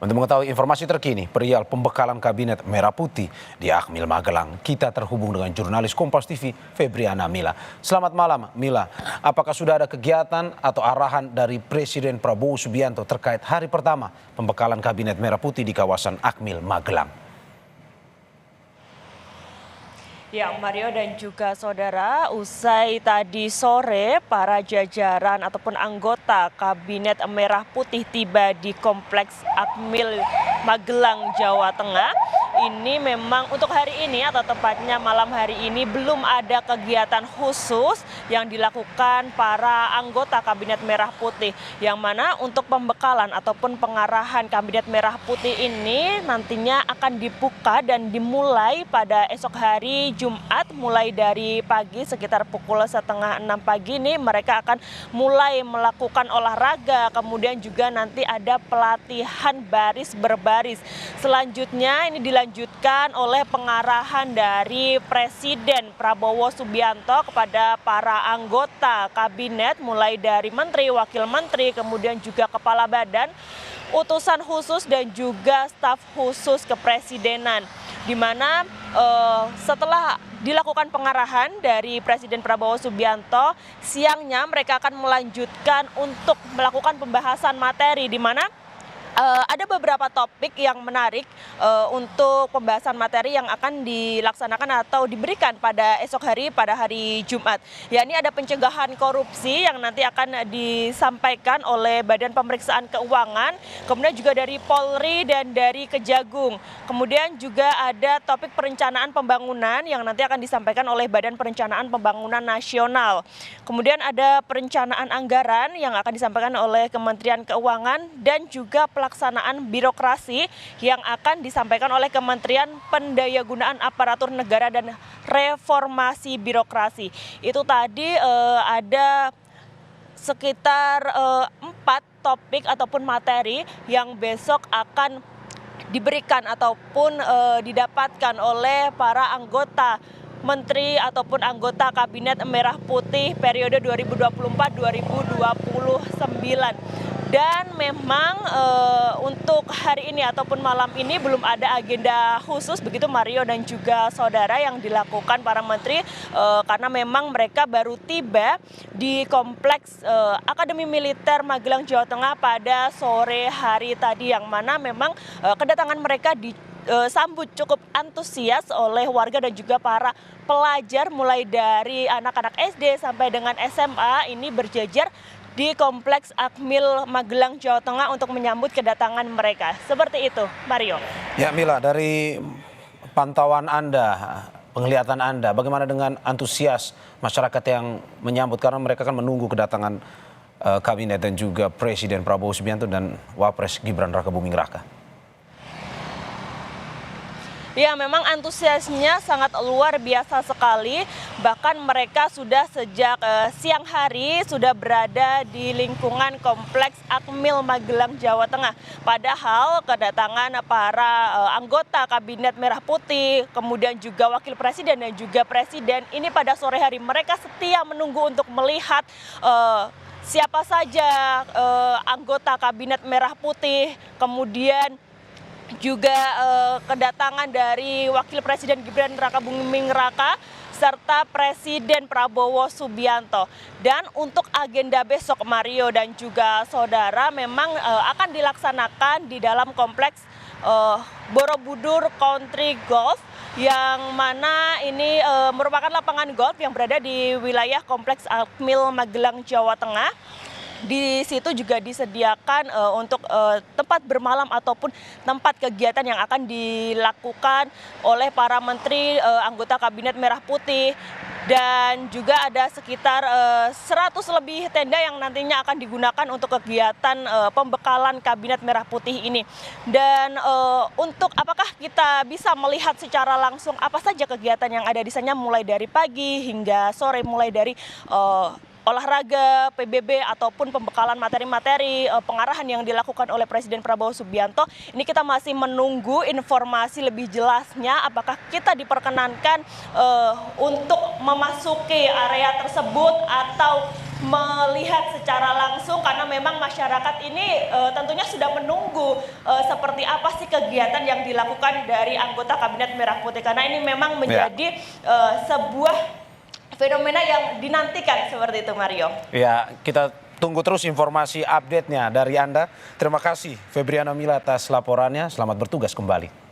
Untuk mengetahui informasi terkini perihal pembekalan Kabinet Merah Putih di Akmil Magelang, kita terhubung dengan jurnalis Kompas TV Febriana Mila. Selamat malam Mila, apakah sudah ada kegiatan atau arahan dari Presiden Prabowo Subianto terkait hari pertama pembekalan Kabinet Merah Putih di kawasan Akmil Magelang? Ya, Mario dan juga saudara, usai tadi sore para jajaran ataupun anggota Kabinet Merah Putih tiba di Kompleks Akmil Magelang, Jawa Tengah. Ini memang untuk hari ini atau tepatnya malam hari ini belum ada kegiatan khusus yang dilakukan para anggota Kabinet Merah Putih. Yang mana untuk pembekalan ataupun pengarahan Kabinet Merah Putih ini nantinya akan dibuka dan dimulai pada esok hari Jumat, mulai dari pagi sekitar pukul 5:30 pagi ini mereka akan mulai melakukan olahraga, kemudian juga nanti ada pelatihan baris berbaris. Selanjutnya ini dilanjutkan oleh pengarahan dari Presiden Prabowo Subianto kepada para anggota kabinet, mulai dari menteri, wakil menteri, kemudian juga kepala badan, utusan khusus dan juga staf khusus kepresidenan. Di mana setelah dilakukan pengarahan dari Presiden Prabowo Subianto, siangnya mereka akan melanjutkan untuk melakukan pembahasan materi, di mana ada beberapa topik yang menarik untuk pembahasan materi yang akan dilaksanakan atau diberikan pada esok hari, pada hari Jumat. Yakni ada pencegahan korupsi yang nanti akan disampaikan oleh Badan Pemeriksaan Keuangan, kemudian juga dari Polri dan dari Kejagung. Kemudian juga ada topik perencanaan pembangunan yang nanti akan disampaikan oleh Badan Perencanaan Pembangunan Nasional. Kemudian ada perencanaan anggaran yang akan disampaikan oleh Kementerian Keuangan dan juga pelaksanaan birokrasi yang akan disampaikan oleh Kementerian Pendayagunaan Aparatur Negara dan Reformasi Birokrasi. Itu tadi ada sekitar 4 topik ataupun materi yang besok akan diberikan ataupun didapatkan oleh para anggota menteri ataupun anggota Kabinet Merah Putih periode 2024-2029. Dan memang untuk hari ini ataupun malam ini belum ada agenda khusus begitu Mario dan juga saudara yang dilakukan para menteri karena memang mereka baru tiba di Kompleks Akademi Militer Magelang, Jawa Tengah pada sore hari tadi, yang mana memang kedatangan mereka disambut cukup antusias oleh warga dan juga para pelajar, mulai dari anak-anak SD sampai dengan SMA ini berjejer di Kompleks Akmil Magelang, Jawa Tengah untuk menyambut kedatangan mereka. Seperti itu, Mario. Ya Mila, dari pantauan Anda, penglihatan Anda, bagaimana dengan antusias masyarakat yang menyambut, karena mereka kan menunggu kedatangan kabinet dan juga Presiden Prabowo Subianto dan Wapres Gibran Rakabuming Raka? Ya, memang antusiasnya sangat luar biasa sekali. Bahkan mereka sudah sejak siang hari sudah berada di lingkungan Kompleks Akmil Magelang, Jawa Tengah. Padahal kedatangan para anggota Kabinet Merah Putih, kemudian juga Wakil Presiden dan juga Presiden ini pada sore hari mereka setia menunggu untuk melihat siapa saja anggota Kabinet Merah Putih, kemudian juga kedatangan dari Wakil Presiden Gibran Rakabuming Raka serta Presiden Prabowo Subianto. Dan untuk agenda besok Mario dan juga saudara memang akan dilaksanakan di dalam Kompleks Borobudur Country Golf, yang mana ini merupakan lapangan golf yang berada di wilayah Kompleks Akmil Magelang, Jawa Tengah. Di situ juga disediakan untuk tempat bermalam ataupun tempat kegiatan yang akan dilakukan oleh para menteri, anggota Kabinet Merah Putih. Dan juga ada sekitar 100 lebih tenda yang nantinya akan digunakan untuk kegiatan pembekalan Kabinet Merah Putih ini. Dan untuk apakah kita bisa melihat secara langsung apa saja kegiatan yang ada di sana, mulai dari pagi hingga sore, mulai dari olahraga, PBB ataupun pembekalan materi-materi pengarahan yang dilakukan oleh Presiden Prabowo Subianto. Ini kita masih menunggu informasi lebih jelasnya apakah kita diperkenankan untuk memasuki area tersebut atau melihat secara langsung karena memang masyarakat ini tentunya sudah menunggu seperti apa sih kegiatan yang dilakukan dari anggota Kabinet Merah Putih, karena ini memang menjadi sebuah fenomena yang dinantikan seperti itu, Mario. Ya, kita tunggu terus informasi update-nya dari Anda. Terima kasih Febriana Mila atas laporannya. Selamat bertugas kembali.